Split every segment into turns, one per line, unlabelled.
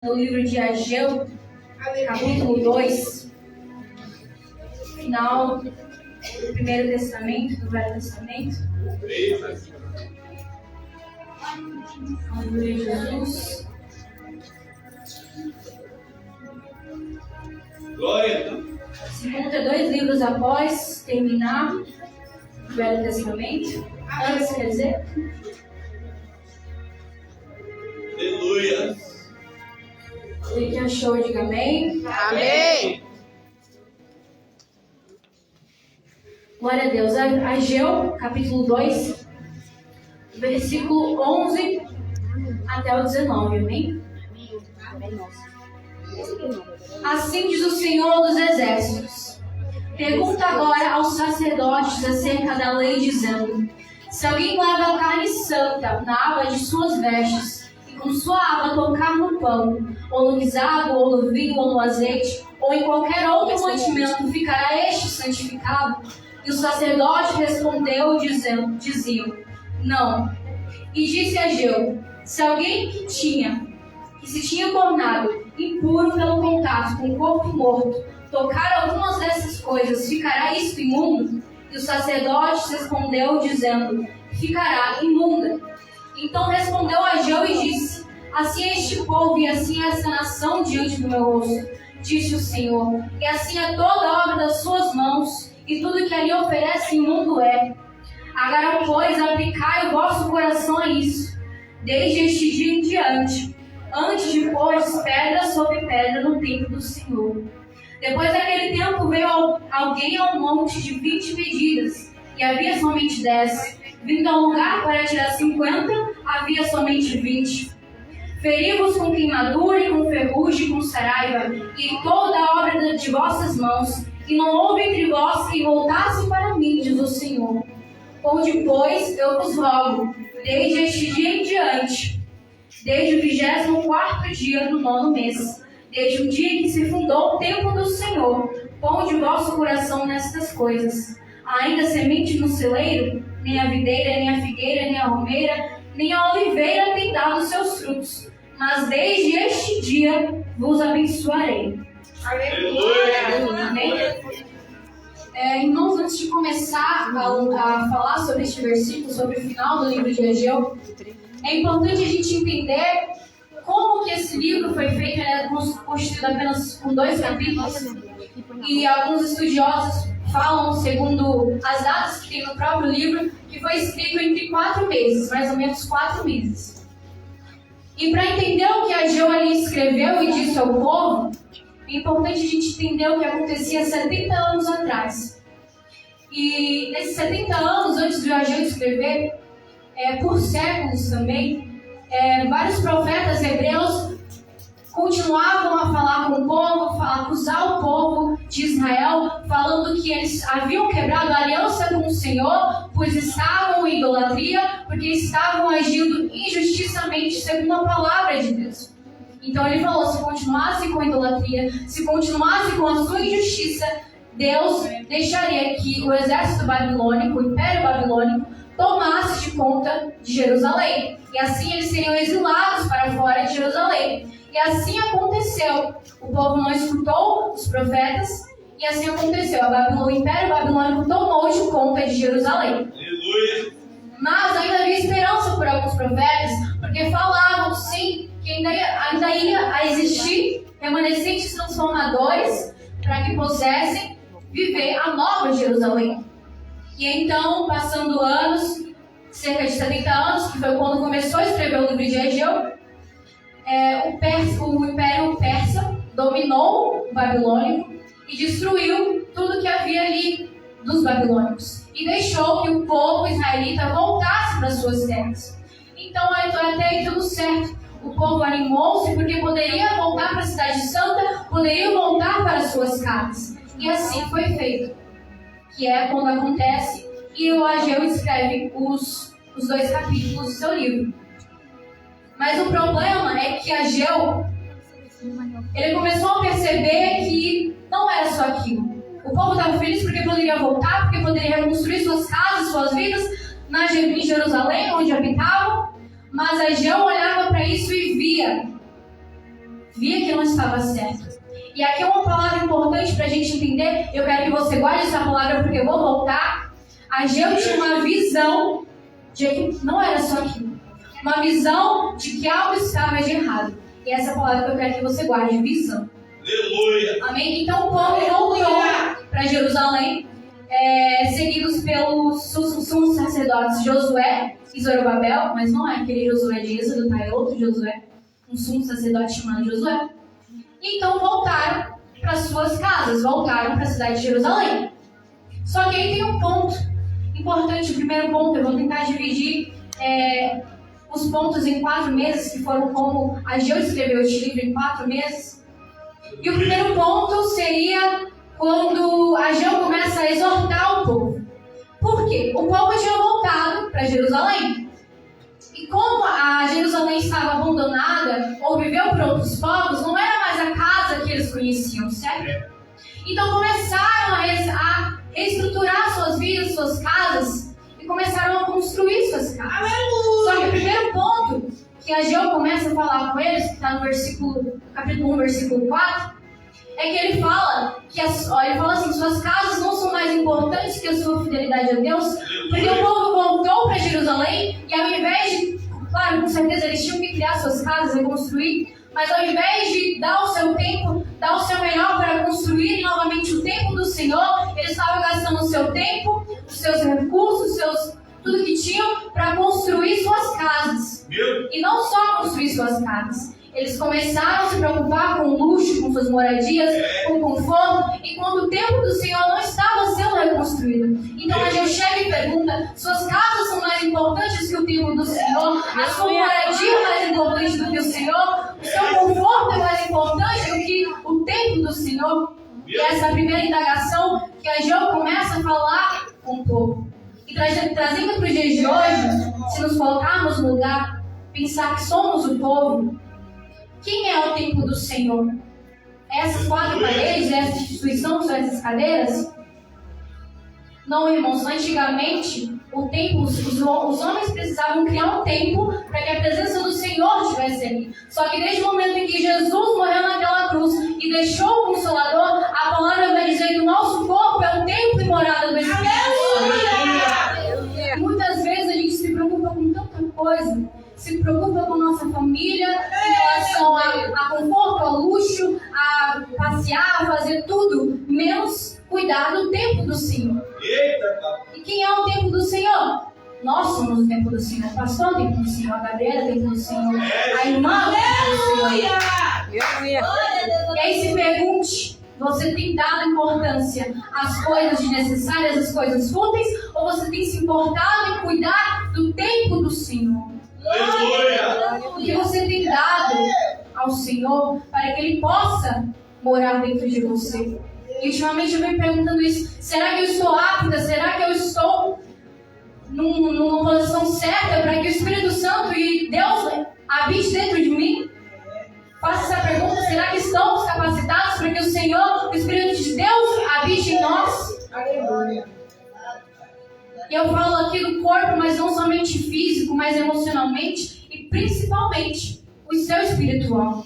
No livro de Ageu, capítulo 2, final do Primeiro Testamento, do Velho Testamento. Aleluia, Jesus.
Glória.
Se conta 2 livros após terminar o Velho Testamento. Antes, quer dizer?
Aleluia.
Ele que achou, diga amém.
Amém.
Glória a Deus. Ageu, capítulo 2, versículo 11 até o 19, amém? Assim diz o Senhor dos Exércitos. Pergunta agora aos sacerdotes acerca da lei, dizendo: se alguém leva carne santa na aba de suas vestes, e com sua aba tocar no pão, ou no guisado, ou no vinho, ou no azeite, ou em qualquer outro mantimento, ficará este santificado? E o sacerdote respondeu, diziam: não. E disse Ageu: se alguém que se tinha tornado impuro pelo contato com o corpo morto, tocar algumas dessas coisas, ficará isto imundo? E o sacerdote respondeu, dizendo: ficará imunda. Então respondeu Ageu e disse: assim é este povo e assim é esta nação diante do meu rosto, disse o Senhor, e assim é toda a obra das suas mãos, e tudo que ali oferece imundo é. Agora, pois, aplicai o vosso coração a isso, desde este dia em diante, antes de pôr pedra sobre pedra no templo do Senhor. Depois daquele tempo veio alguém ao monte de 20 medidas, e havia somente 10. Vindo ao lugar para tirar 50, havia somente 20. Feri-vos com queimadura e com ferrugem e com saraiva, e em toda a obra de vossas mãos, e não houve entre vós quem voltasse para mim, diz o Senhor. Onde, pois, eu vos rogo, desde este dia em diante, desde o 24º dia do 9º mês, desde o dia em que se fundou o templo do Senhor, ponde o vosso coração nestas coisas. Ainda semente no celeiro, nem a videira, nem a figueira, nem a romeira, nem a oliveira tem dado seus frutos, mas desde este dia vos abençoarei.
Aleluia.
Amém? Irmãos, antes de começar a falar sobre este versículo, sobre o final do livro de Ageu, é importante a gente entender como que esse livro foi feito. Ele é constituído apenas com 2 capítulos, e alguns estudiosos falam, segundo as datas que tem no próprio livro, que foi escrito entre 4 meses, mais ou menos 4 meses. E para entender o que Ageu ali escreveu e disse ao povo, é importante a gente entender o que acontecia 70 anos atrás. E nesses 70 anos, antes de Ageu escrever, por séculos também, vários profetas hebreus continuavam a falar com o povo, a acusar o povo de Israel, falando que eles haviam quebrado a aliança com o Senhor, pois estavam em idolatria, porque estavam agindo injustiçamente segundo a palavra de Deus. Então ele falou: se continuasse com a idolatria, se continuasse com a sua injustiça, Deus deixaria que o exército babilônico, o império babilônico, tomasse de conta de Jerusalém. E assim eles seriam exilados para fora de Jerusalém. E assim aconteceu. O povo não escutou os profetas, e assim aconteceu. O império babilônico tomou de conta de Jerusalém.
Aleluia.
Mas ainda havia esperança por alguns profetas, porque falavam sim que ainda ia existir remanescentes transformadores para que pudessem viver a nova Jerusalém. E então, passando anos, cerca de 70 anos, que foi quando começou a escrever o livro de Ageu, o Império Persa dominou o babilônico e destruiu tudo que havia ali dos babilônicos, e deixou que o povo israelita voltasse para suas terras. Então até aí tudo certo. O povo animou-se porque poderia voltar para a cidade santa, poderia voltar para suas casas. E assim foi feito. Que é quando acontece, e o Ageu escreve os 2 capítulos do seu livro. Mas o problema é que Ageu, ele começou a perceber que não era só aquilo. O povo estava feliz porque poderia voltar, porque poderia reconstruir suas casas, suas vidas em Jerusalém, onde habitavam. Mas Ageu olhava para isso e via que não estava certo. E aqui é uma palavra importante para a gente entender. Eu quero que você guarde essa palavra porque eu vou voltar. Ageu tinha uma visão de que não era só aquilo. Uma visão de que algo estava de errado. E essa palavra que eu quero que você guarde, visão.
Aleluia.
Amém? Então o povo voltou para Jerusalém, seguidos pelos sumos sacerdotes Josué e Zorobabel, mas não é aquele Josué de Êxodo, tá? É outro Josué, um sumo sacerdote chamado Josué. E então voltaram para suas casas, voltaram para a cidade de Jerusalém. Só que aí tem um ponto importante, o primeiro ponto, eu vou tentar dividir os pontos em 4 meses, que foram como Ageu escreveu este livro em 4 meses. E o primeiro ponto seria quando Ageu começa a exortar o povo. Por quê? O povo tinha voltado para Jerusalém. E como a Jerusalém estava abandonada ou viveu por outros povos, não era mais a casa que eles conheciam, certo? Então começaram a reestruturar suas vidas, suas casas, e começaram a construir suas casas. Só que o primeiro ponto que Ageu começa a falar com eles, que está no capítulo 1, versículo 4, é que ele fala assim, suas casas não são mais importantes que a sua fidelidade a Deus, porque o povo voltou para Jerusalém e ao invés de, claro, com certeza eles tinham que criar suas casas e construir, mas ao invés de dar o seu tempo, dar o seu melhor para construir novamente o templo do Senhor, eles estavam gastando o seu tempo, os seus recursos, tudo que tinham para construir suas casas. E não só construir suas casas. Eles começaram a se preocupar com luxo, com suas moradias, com conforto, enquanto o templo do Senhor não estava sendo reconstruído. Então a gente chega e pergunta: suas casas são mais importantes que o templo do Senhor? A sua moradia é mais importante do que o Senhor? O seu conforto é mais importante do que o templo do Senhor? E essa é a primeira indagação que Ageu começa a falar com o povo. E trazendo para os dias de hoje, se nos colocarmos no lugar, pensar que somos o povo, quem é o templo do Senhor? Essas 4 paredes, essa instituição, são essas cadeiras? Não, irmãos, antigamente, o templo, os homens precisavam criar um templo para que a presença do Senhor estivesse ali. Só que desde o momento em que Jesus morreu naquela cruz e deixou o Consolador, a palavra vai dizer que o nosso corpo é o templo e morada do Espírito Santo. Muitas vezes a gente se preocupa com tanta coisa. Se preocupa com nossa família, em relação a conforto, a luxo, a passear, a fazer tudo, menos cuidar do templo do Senhor. E quem é o templo do Senhor? Nós somos o templo do Senhor. O pastor é o templo do Senhor, a Gabriela é o templo do Senhor, a irmã é o templo do Senhor. E aí se pergunte: você tem dado importância às coisas desnecessárias, às coisas fúteis, ou você tem se importado em cuidar do templo do Senhor? O que você tem dado ao Senhor para que Ele possa morar dentro de você? E ultimamente eu venho perguntando isso: será que eu estou apta? Será que eu estou numa posição certa para que o Espírito Santo e Deus habite dentro de mim? Faça essa pergunta: será que estamos capacitados para que o Senhor, o Espírito de Deus, habite em nós? E eu falo aqui do corpo, mas não somente físico, mas emocionalmente e principalmente o seu espiritual.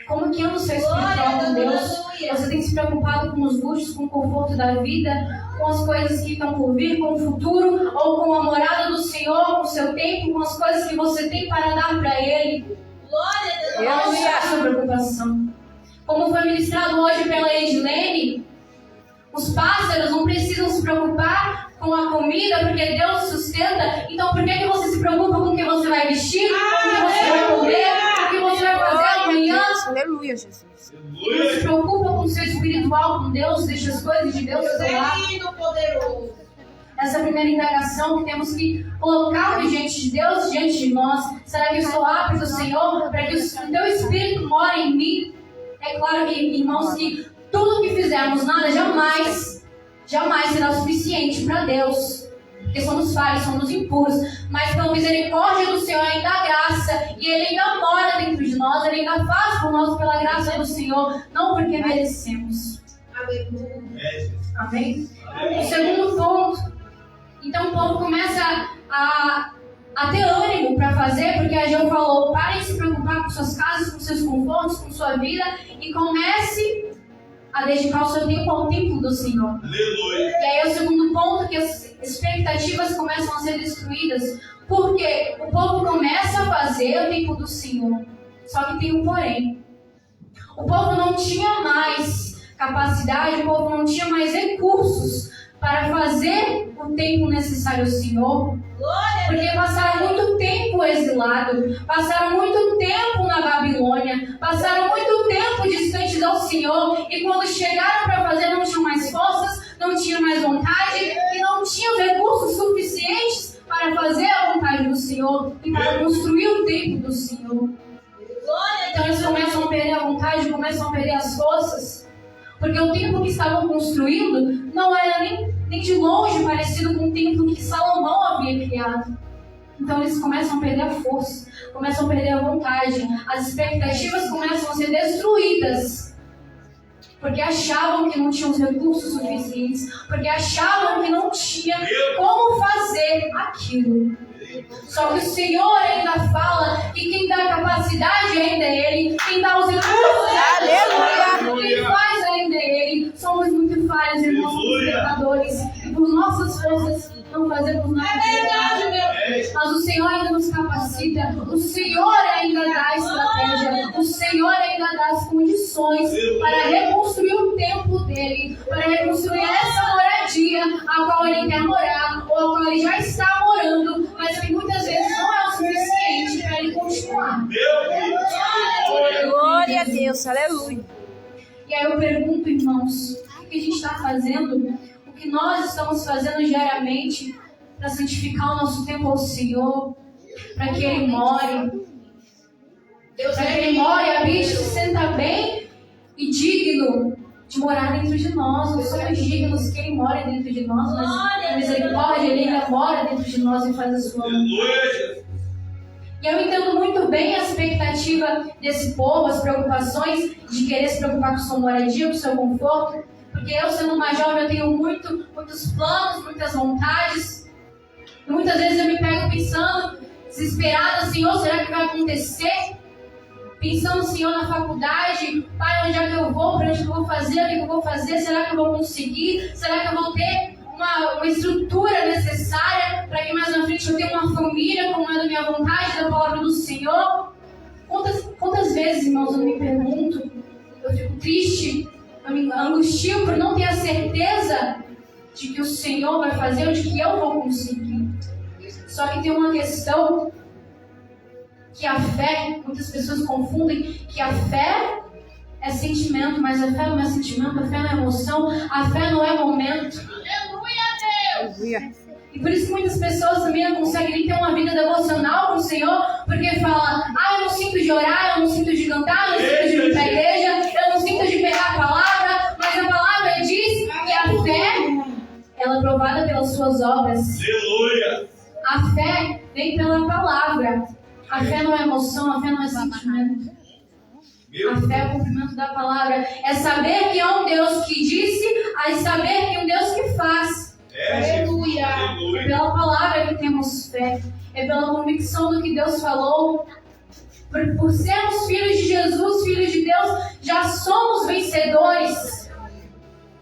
Como que anda o seu espiritual com Deus? Você tem se preocupado com os luxos, com o conforto da vida, com as coisas que estão por vir, com o futuro, ou com a morada do Senhor, com o seu tempo, com as coisas que você tem para dar para Ele? Qual é a sua preocupação? Como foi ministrado hoje pela Edilene, os pássaros não precisam se preocupar com a comida, porque Deus sustenta. Então por que você se preocupa com o que você vai vestir, com o que você vai comer, com o que você vai fazer amanhã?
Aleluia, Jesus.
E não se preocupa com o seu espiritual, com Deus, deixa as coisas de Deus ao lado. Essa é a primeira indagação que temos que colocar diante de Deus, diante de nós. Será que eu estou apto do Senhor para que o teu Espírito more em mim? É claro que, irmãos, que tudo que fizermos, nada, jamais será suficiente para Deus. Porque somos falhos, somos impuros. Mas pela misericórdia do Senhor, Ele dá graça. E Ele ainda mora dentro de nós. Ele ainda faz por nós pela graça do Senhor. Não porque merecemos. Amém? O segundo ponto. Então o povo começa a a ter ânimo para fazer, porque Ageu falou: pare de se preocupar com suas casas, com seus confortos, com sua vida, e comece a dedicar o seu tempo ao templo do Senhor.
Aleluia.
E aí é o segundo ponto, que as expectativas começam a ser destruídas, porque o povo começa a fazer o templo do Senhor, só que tem um porém. O povo não tinha mais capacidade, o povo não tinha mais recursos para fazer o tempo necessário ao Senhor, porque passaram muito tempo exilado, passaram muito tempo na Babilônia, passaram muito tempo distantes ao Senhor, e quando chegaram para fazer não tinham mais forças, não tinham mais vontade e não tinham recursos suficientes para fazer a vontade do Senhor e para construir o templo do Senhor. Então eles começam a perder a vontade, começam a perder as forças, porque o templo que estavam construindo não era nem de longe parecido com o templo que Salomão havia criado. Então eles começam a perder a força, começam a perder a vontade, as expectativas começam a ser destruídas, porque achavam que não tinham os recursos suficientes, porque achavam que não tinha como fazer aquilo. Só que o Senhor ainda fala que quem dá a capacidade ainda é Ele, quem dá os recursos, quem faz ainda é Ele. Somos muito falhos, irmãos, somos pecadores, e por nossas forças não fazemos nada. Mas o Senhor ainda nos capacita, o Senhor ainda dá a estratégia, o Senhor ainda dá as condições para reconstruir o templo dele, para reconstruir essa moradia a qual ele quer morar, ou a qual ele já está morando, mas que muitas vezes não é o suficiente para ele continuar.
Glória a Deus, aleluia.
E aí eu pergunto, irmãos, o que a gente está fazendo? O que nós estamos fazendo diariamente para santificar o nosso tempo ao Senhor, para que Ele more, para que Ele more, habite, se senta bem e digno de morar dentro de nós. Não somos dignos que Ele more dentro de nós, mas a misericórdia, Ele ainda mora dentro de nós e faz a sua vontade. E eu entendo muito bem a expectativa desse povo, as preocupações de querer se preocupar com sua moradia, com seu conforto, porque eu, sendo uma jovem, eu tenho muitos planos, muitas vontades. E muitas vezes eu me pego pensando, desesperada: Senhor, será que vai acontecer? Pensando, Senhor, na faculdade: Pai, onde é que eu vou? Para onde eu vou fazer? O que eu vou fazer? Será que eu vou conseguir? Será que eu vou ter uma estrutura necessária para que mais na frente eu tenha uma família como é da minha vontade, da palavra do Senhor? Quantas vezes, irmãos, eu me pergunto, eu fico triste, eu me angustio por não ter a certeza de que o Senhor vai fazer ou de que eu vou conseguir. Só que tem uma questão, que a fé, muitas pessoas confundem que a fé é sentimento, mas a fé não é sentimento, a fé não é emoção, a fé não é momento. E por isso que muitas pessoas também não conseguem nem ter uma vida devocional com o Senhor, porque falam: eu não sinto de orar, eu não sinto de cantar, eu não sinto de ir para a igreja, eu não sinto de pegar a palavra, mas a palavra diz que a fé, ela é provada pelas suas obras.
Aleluia.
A fé vem pela palavra. A fé não é emoção, a fé não é sentimento. A fé é o cumprimento da palavra. É saber que é um Deus que disse, é saber que é um Deus que faz.
Aleluia.
É pela palavra que temos fé. É pela convicção do que Deus falou. Por sermos filhos de Jesus, filhos de Deus, já somos vencedores.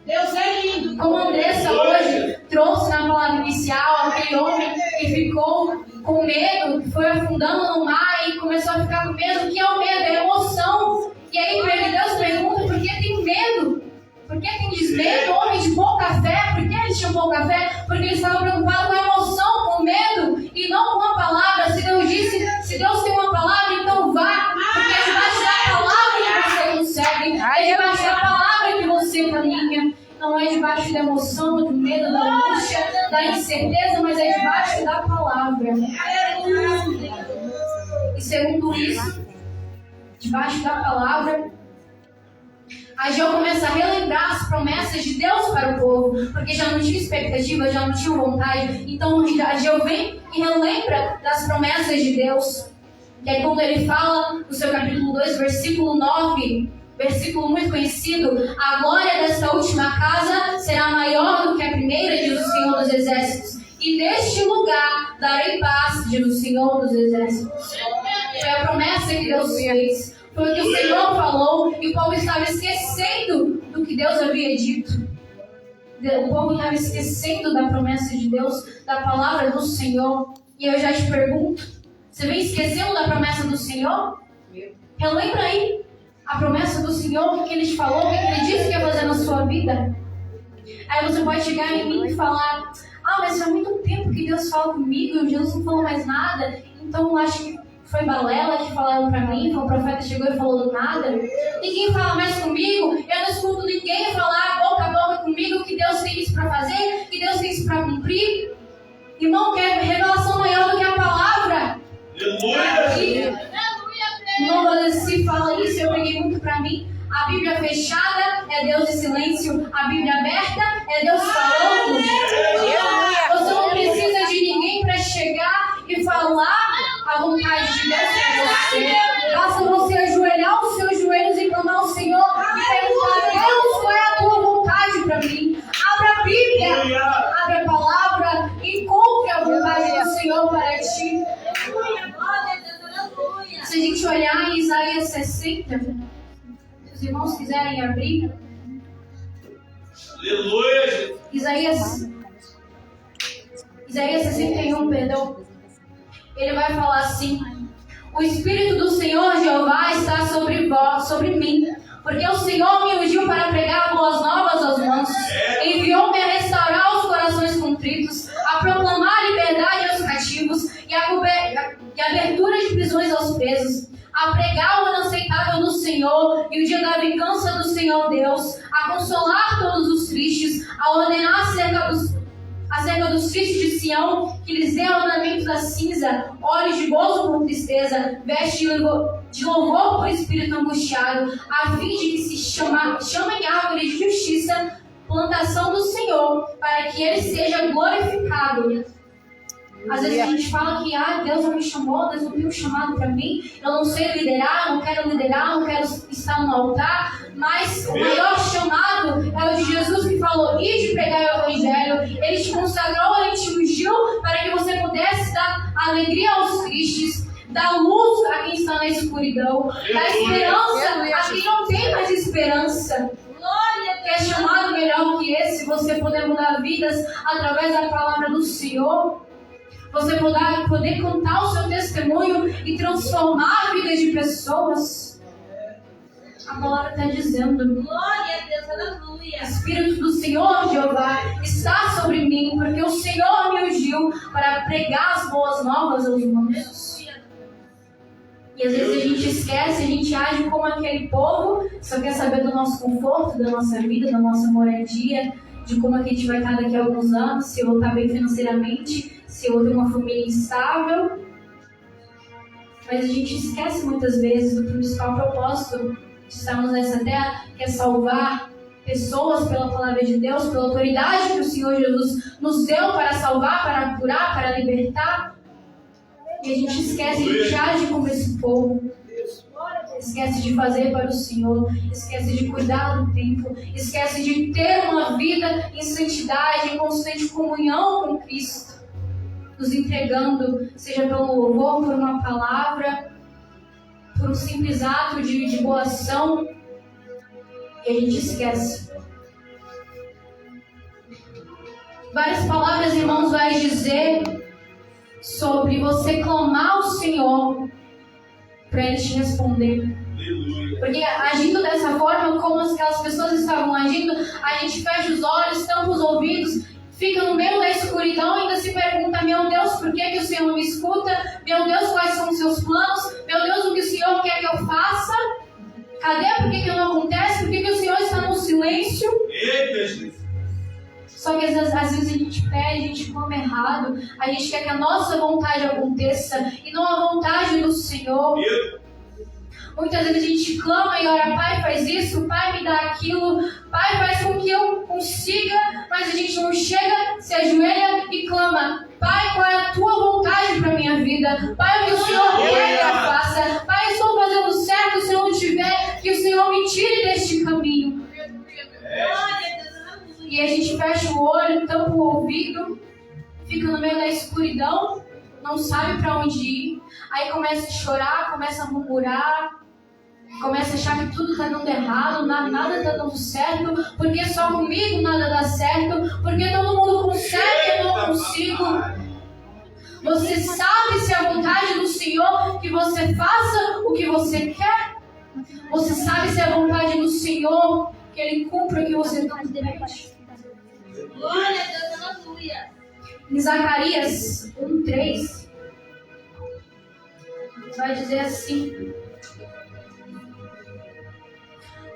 Deus é lindo.
Como a Andressa hoje trouxe na palavra inicial, aquele homem que ficou com medo, que foi afundando no mar e começou a ficar com medo. O que é o medo? É emoção. E aí Deus pergunta: por que tem medo? Por que tem desmedo? Homem de pouca fé. Por que eles tinham pouca fé? Porque eles estavam preocupados com a emoção, com o medo, e não com a palavra. Se Deus disse, se Deus tem uma palavra, então vá. Porque é debaixo da palavra que você consegue. É debaixo da palavra que você caminha. Não é debaixo da emoção, do medo, da angústia, da incerteza, mas é debaixo da palavra. E segundo isso, debaixo da palavra, Ageu começa a relembrar as promessas de Deus para o povo, porque já não tinha expectativa, já não tinha vontade. Então Ageu vem e relembra das promessas de Deus. E aí quando ele fala no seu capítulo 2, versículo 9, versículo muito conhecido: a glória desta última casa será maior do que a primeira, diz o Senhor dos Exércitos, e neste lugar darei paz, diz o Senhor dos Exércitos. Foi a promessa que Deus fez. Foi o que o Senhor falou e o povo estava esquecendo do que Deus havia dito. O povo estava esquecendo da promessa de Deus, da palavra do Senhor. E eu já te pergunto, você vem esquecendo da promessa do Senhor? Relembra aí a promessa do Senhor, o que Ele te falou, o que Ele disse que ia fazer na sua vida. Aí você pode chegar em mim e falar, mas faz muito tempo que Deus fala comigo e Jesus não falou mais nada, então eu acho que foi balela que falaram pra mim, o profeta chegou e falou do nada. Ninguém fala mais comigo, eu não escuto ninguém falar boca a boca comigo o que Deus tem isso pra fazer, o que Deus tem isso pra cumprir. Irmão, quer revelação maior do que a palavra?
Aleluia!
Irmão Valdeci fala isso, eu peguei muito pra mim. A Bíblia fechada é Deus em silêncio, a Bíblia aberta é Deus falando. Você não precisa de ninguém para chegar e falar a vontade de Deus para você. Basta você ajoelhar os seus joelhos e clamar ao Senhor e perguntar: Deus, qual é a tua vontade para mim? Abra a Bíblia, abra a palavra e encontre a vontade do Senhor para ti. Se a gente olhar em Isaías 60, se os irmãos quiserem abrir,
Aleluia!
Isaías 61, perdão. Ele vai falar assim: o Espírito do Senhor Jeová está sobre mim, porque o Senhor me ungiu para pregar boas novas aos mansos, enviou-me a restaurar os corações contritos, a proclamar liberdade aos cativos e a abertura de prisões aos presos, a pregar o ano aceitável do Senhor e o dia da vingança do Senhor Deus, a consolar todos os tristes, a ordenar acerca dos tristes de Sião, que lhes dê ornamento da cinza, olhos de gozo por tristeza, veste de louvor por espírito angustiado, a fim de que se chamem árvore de justiça, plantação do Senhor, para que ele seja glorificado. Às vezes a gente fala que Deus não me chamou, Deus não tem um chamado para mim, eu não sei liderar, não quero estar no altar, mas o maior chamado é o de Jesus, que falou: ide pregar o Evangelho. Ele te consagrou, Ele te ungiu para que você pudesse dar alegria aos tristes, dar luz a quem está na escuridão, dar esperança a quem não tem mais esperança. Quer chamado melhor que esse, você poder mudar vidas através da palavra do Senhor? Você poder contar o seu testemunho e transformar a vida de pessoas. A palavra está dizendo: glória a Deus, aleluia. O Espírito do Senhor Jeová está sobre mim, porque o Senhor me ungiu para pregar as boas novas aos mansos. E às vezes a gente esquece, a gente age como aquele povo, só quer saber do nosso conforto, da nossa vida, da nossa moradia, de como é que a gente vai estar daqui a alguns anos, se eu vou estar bem financeiramente, se eu tenho uma família estável. Mas a gente esquece muitas vezes do principal propósito de estarmos nessa terra, que é salvar pessoas pela palavra de Deus, pela autoridade que o Senhor Jesus nos deu para salvar, para curar, para libertar. E a gente esquece, a gente age como esse povo. Esquece de fazer para o Senhor, esquece de cuidar do templo, esquece de ter uma vida em santidade, em constante comunhão com Cristo, nos entregando, seja pelo louvor, por uma palavra, por um simples ato de boa ação, e a gente esquece. Várias palavras, irmãos, vai dizer sobre você clamar ao Senhor para Ele te responder. Porque agindo dessa forma, como aquelas pessoas estavam agindo, a gente fecha os olhos, tampa os ouvidos, fica no meio da escuridão e ainda se pergunta: meu Deus, por que o Senhor não me escuta? Meu Deus, quais são os seus planos? Meu Deus, o que o Senhor quer que eu faça? Cadê? Por que não acontece? Por que o Senhor está no silêncio? Só que às vezes a gente pede, a gente come errado, a gente quer que a nossa vontade aconteça e não a vontade do Senhor. Muitas vezes a gente clama e ora: Pai, faz isso, Pai, me dá aquilo, Pai, faz com que eu consiga, mas a gente não chega, se ajoelha e clama: Pai, qual é a tua vontade para a minha vida? Pai, o que o Senhor quer que eu faça? Pai, eu estou fazendo certo, se eu não tiver, que o Senhor me tire deste caminho. E a gente fecha o olho, tampa o ouvido, fica fica no meio da escuridão, não sabe para onde ir, aí começa a chorar, começa a murmurar, começa a achar que tudo está dando errado, nada está dando certo, porque só comigo nada dá certo, porque todo mundo consegue e eu não consigo. Você sabe se é a vontade do Senhor que você faça o que você quer? Você sabe se é a vontade do Senhor que Ele cumpra o que você pede?
Glória a Deus, aleluia.
Em Zacarias 1:3 vai dizer assim: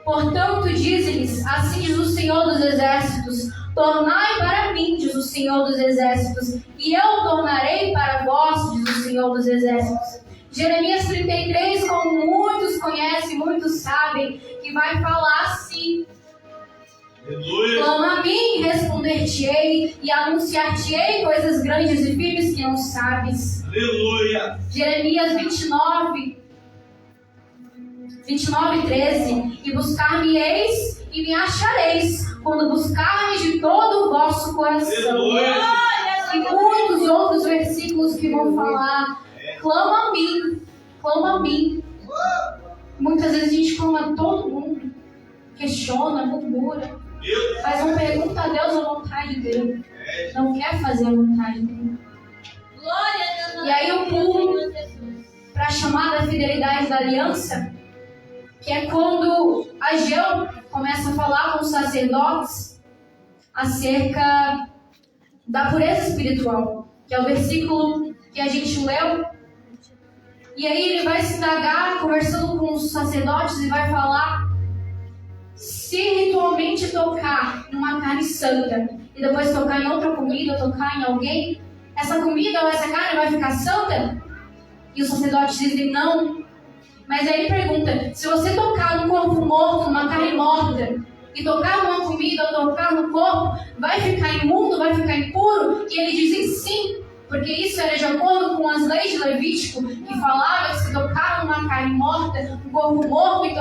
portanto, dize-lhes, assim diz o Senhor dos Exércitos, tornai para mim, diz o Senhor dos Exércitos, e eu tornarei para vós, diz o Senhor dos Exércitos. Jeremias 33, como muitos conhecem, muitos sabem, que vai falar assim:
Aleluia.
clama a mim, responder-te-ei, e anunciar-te-ei coisas grandes e firmes que não sabes.
Aleluia.
Jeremias 29:13, e buscar-me-eis e me achareis, quando buscar-me de todo o vosso coração.
Aleluia.
E muitos outros versículos que vão falar: clama a mim, clama a mim. Muitas vezes a gente clama a todo mundo, questiona, murmura, mas não pergunta a Deus a vontade dele, não quer fazer a vontade dele.
Glória a Deus.
E aí eu pulo para a chamada fidelidade da aliança, que é quando Ageu começa a falar com os sacerdotes acerca da pureza espiritual, que é o versículo que a gente leu. E aí ele vai se indagar, conversando com os sacerdotes, e vai falar: se ritualmente tocar numa carne santa e depois tocar em outra comida, tocar em alguém, essa comida ou essa carne vai ficar santa? E os sacerdotes dizem não. Mas aí ele pergunta: se você tocar no corpo morto, numa carne morta, e tocar numa comida ou tocar no corpo, vai ficar imundo, vai ficar impuro? E eles dizem sim, porque isso era de acordo com as leis de Levítico, que falava que se tocar numa carne morta, um corpo morto, e